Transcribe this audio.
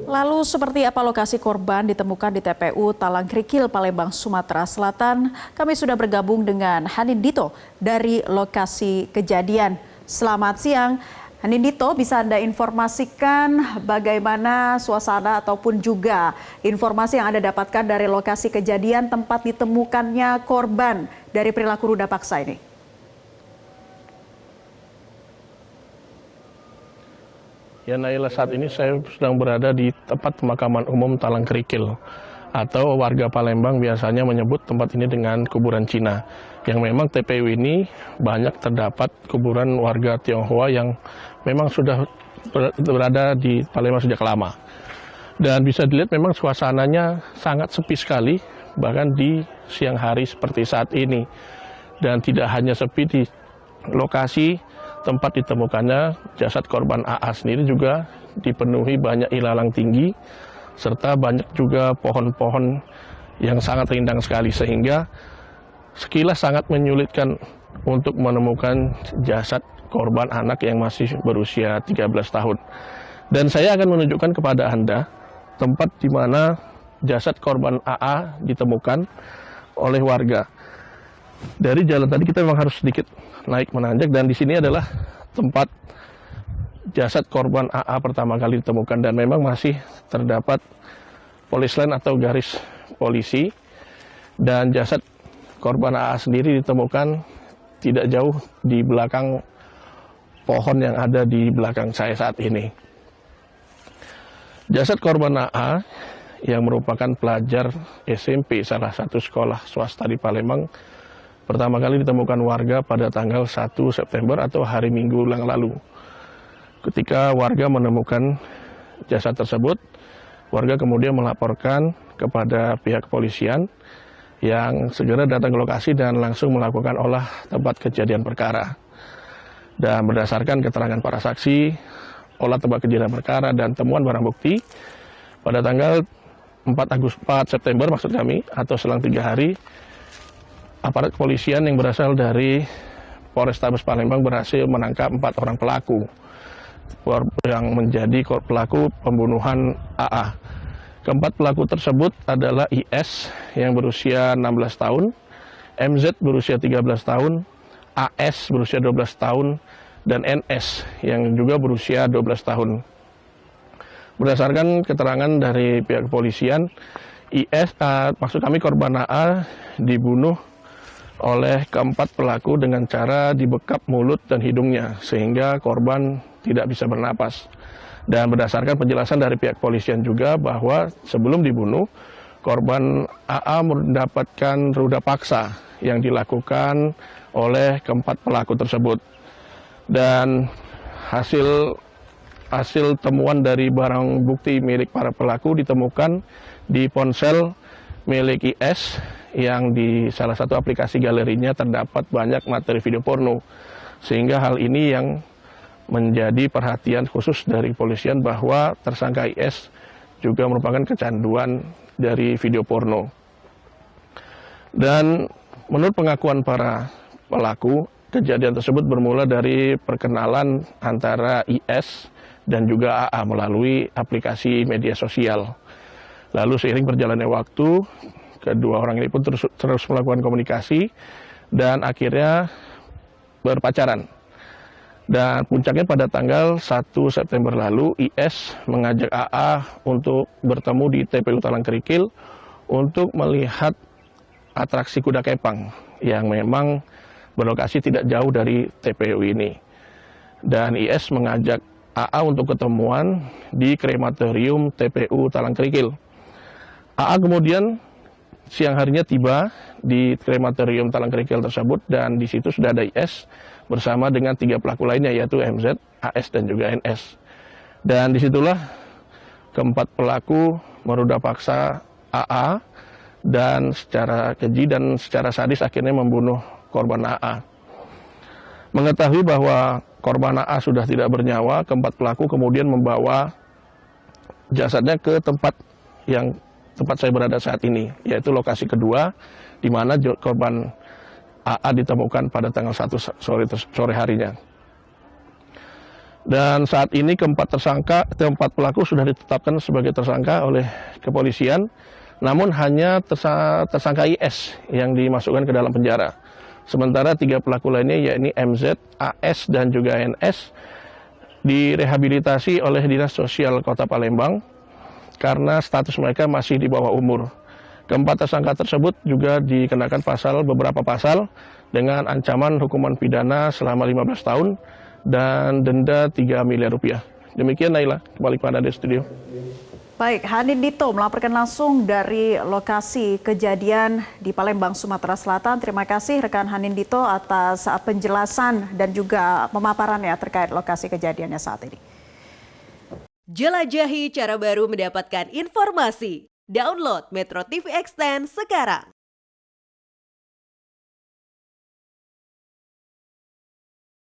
Lalu seperti apa lokasi korban ditemukan di TPU Talangkrikil, Palembang, Sumatera Selatan? Kami sudah bergabung dengan Hanindito dari lokasi kejadian. Selamat siang, Hanindito, bisa Anda informasikan bagaimana suasana ataupun juga informasi yang Anda dapatkan dari lokasi kejadian tempat ditemukannya korban dari perilaku ruda paksa ini? Ya Naila, saat ini saya sedang berada di tempat pemakaman umum Talangkrikil atau warga Palembang biasanya menyebut tempat ini dengan kuburan Cina. Yang memang TPU ini banyak terdapat kuburan warga Tionghoa yang memang sudah berada di Palembang sejak lama. Dan bisa dilihat memang suasananya sangat sepi sekali, bahkan di siang hari seperti saat ini. Dan tidak hanya sepi di lokasi tempat ditemukannya jasad korban AA sendiri juga dipenuhi banyak ilalang tinggi serta banyak juga pohon-pohon yang sangat rindang sekali, sehingga sekilas sangat menyulitkan untuk menemukan jasad korban anak yang masih berusia 13 tahun. Dan saya akan menunjukkan kepada Anda tempat di mana jasad korban AA ditemukan oleh warga. Dari jalan tadi kita memang harus sedikit naik menanjak, dan di sini adalah tempat jasad korban AA pertama kali ditemukan, dan memang masih terdapat polis line atau garis polisi, dan jasad korban AA sendiri ditemukan tidak jauh di belakang pohon yang ada di belakang saya saat ini. Jasad korban AA yang merupakan pelajar SMP salah satu sekolah swasta di Palembang pertama kali ditemukan warga pada tanggal 1 September atau hari Minggu yang lalu. Ketika warga menemukan jasad tersebut, warga kemudian melaporkan kepada pihak kepolisian yang segera datang ke lokasi dan langsung melakukan olah tempat kejadian perkara. Dan berdasarkan keterangan para saksi, olah tempat kejadian perkara dan temuan barang bukti, pada tanggal 4 September maksud kami, atau selang 3 hari, aparat kepolisian yang berasal dari Polrestabes Palembang berhasil menangkap 4 orang pelaku yang menjadi pelaku pembunuhan AA. Keempat pelaku tersebut adalah IS yang berusia 16 tahun, MZ berusia 13 tahun, AS berusia 12 tahun, dan NS yang juga berusia 12 tahun. Berdasarkan keterangan dari pihak kepolisian, maksud kami korban AA dibunuh oleh keempat pelaku dengan cara dibekap mulut dan hidungnya sehingga korban tidak bisa bernapas. Dan berdasarkan penjelasan dari pihak polisian juga bahwa sebelum dibunuh, korban AA mendapatkan ruda paksa yang dilakukan oleh keempat pelaku tersebut. Dan hasil temuan dari barang bukti milik para pelaku ditemukan di ponsel milik IS yang di salah satu aplikasi galerinya terdapat banyak materi video porno, sehingga hal ini yang menjadi perhatian khusus dari kepolisian bahwa tersangka IS juga merupakan kecanduan dari video porno. Dan menurut pengakuan para pelaku, kejadian tersebut bermula dari perkenalan antara IS dan juga AA melalui aplikasi media sosial. Lalu seiring berjalannya waktu, kedua orang ini pun terus melakukan komunikasi dan akhirnya berpacaran. Dan puncaknya pada tanggal 1 September lalu, IS mengajak AA untuk bertemu di TPU Talangkrikil untuk melihat atraksi kuda kepang yang memang berlokasi tidak jauh dari TPU ini. Dan IS mengajak AA untuk ketemuan di krematorium TPU Talangkrikil. AA kemudian siang harinya tiba di krematorium Talangkrikil tersebut, dan di situ sudah ada IS bersama dengan 3 pelaku lainnya, yaitu MZ, AS, dan juga NS. Dan disitulah keempat pelaku meruda paksa AA dan secara keji dan secara sadis akhirnya membunuh korban AA. Mengetahui bahwa korban AA sudah tidak bernyawa, keempat pelaku kemudian membawa jasadnya ke tempat saya berada saat ini, yaitu lokasi kedua di mana korban AA ditemukan pada tanggal 1 sore harinya. Dan saat ini keempat pelaku sudah ditetapkan sebagai tersangka oleh kepolisian, namun hanya tersangka IS yang dimasukkan ke dalam penjara. Sementara 3 pelaku lainnya yakni MZ, AS, dan juga NS direhabilitasi oleh Dinas Sosial Kota Palembang karena status mereka masih di bawah umur. Keempat tersangka tersebut juga dikenakan beberapa pasal dengan ancaman hukuman pidana selama 15 tahun dan denda 3 miliar rupiah. Demikian Naila, kembali kepada Anda di studio. Baik, Hanin Dito melaporkan langsung dari lokasi kejadian di Palembang, Sumatera Selatan. Terima kasih rekan Hanin Dito atas penjelasan dan juga pemaparannya terkait lokasi kejadiannya saat ini. Jelajahi cara baru mendapatkan informasi. Download Metro TV Extend sekarang.